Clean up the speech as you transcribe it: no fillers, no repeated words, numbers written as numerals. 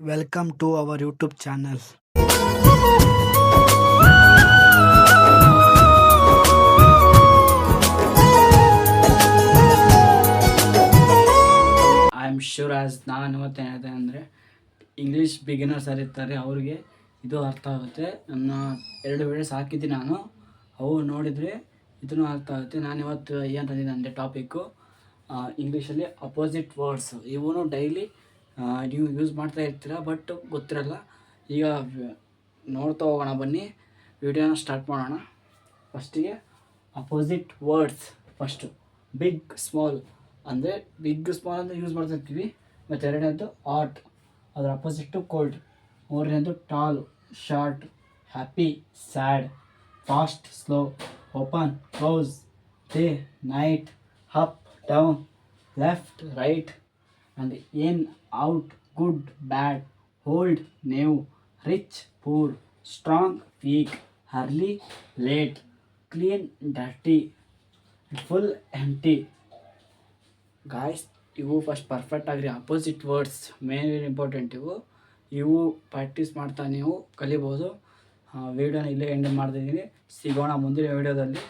Welcome to our YouTube channel. I am sure as ನಾನು ಇವತ್ತು ಏನಿದೆ ಅಂದರೆ ಇಂಗ್ಲೀಷ್ ಬಿಗಿನರ್ಸ್ ಇರ್ತಾರೆ ಅವ್ರಿಗೆ ಇದು ಅರ್ಥ ಆಗುತ್ತೆ. ನನ್ನ 2 ವಿಡಿಯೋಸ್ ಹಾಕಿದ್ದೀನಿ ನಾನು, ಅವು ನೋಡಿದರೆ ಇದೂ ಅರ್ಥ ಆಗುತ್ತೆ. ನಾನು ಇವತ್ತು ಏನು ತಂದಿದ್ದೆ ಅಂದರೆ ಟಾಪಿಕ್ಕು ಇಂಗ್ಲೀಷಲ್ಲಿ ಅಪೋಸಿಟ್ ವರ್ಡ್ಸ್. ಇವನು ಡೈಲಿ ನೀವು ಯೂಸ್ ಮಾಡ್ತಾ ಇರ್ತೀರ, ಬಟ್ ಗೊತ್ತಿರಲ್ಲ. ಈಗ ನೋಡ್ತಾ ಹೋಗೋಣ, ಬನ್ನಿ ವಿಡಿಯೋನ ಸ್ಟಾರ್ಟ್ ಮಾಡೋಣ. ಫಸ್ಟಿಗೆ opposite words. First big small ಅಂದರೆ ಬಿಗ್ ಸ್ಮಾಲ್ ಅಂದರೆ ಯೂಸ್ ಮಾಡ್ತಾ ಇರ್ತೀವಿ. ಮತ್ತು ಎರಡನೇದು ಆಟ್, ಅದರ ಅಪೋಸಿಟ್ಟು ಕೋಲ್ಡ್. ಮೂರನೇದು tall, short, happy, sad, fast, slow, open, close, day, night, up, down, left, right, and in, out, good, bad, old, new, rich, poor, strong, weak, early, late, clean, dirty, full, empty. Guys, ಇವು first perfect ಆಗಿರಿ. Opposite words main important. ಇವು practice ಮಾಡ್ತಾ ನೀವು ಕಲಿಬೋದು. ವಿಡಿಯೋನ ಇಲ್ಲೇ end ಮಾಡ್ತಿದ್ದೀನಿ. ಸಿಗೋಣ ಮುಂದಿನ ವಿಡಿಯೋದಲ್ಲಿ.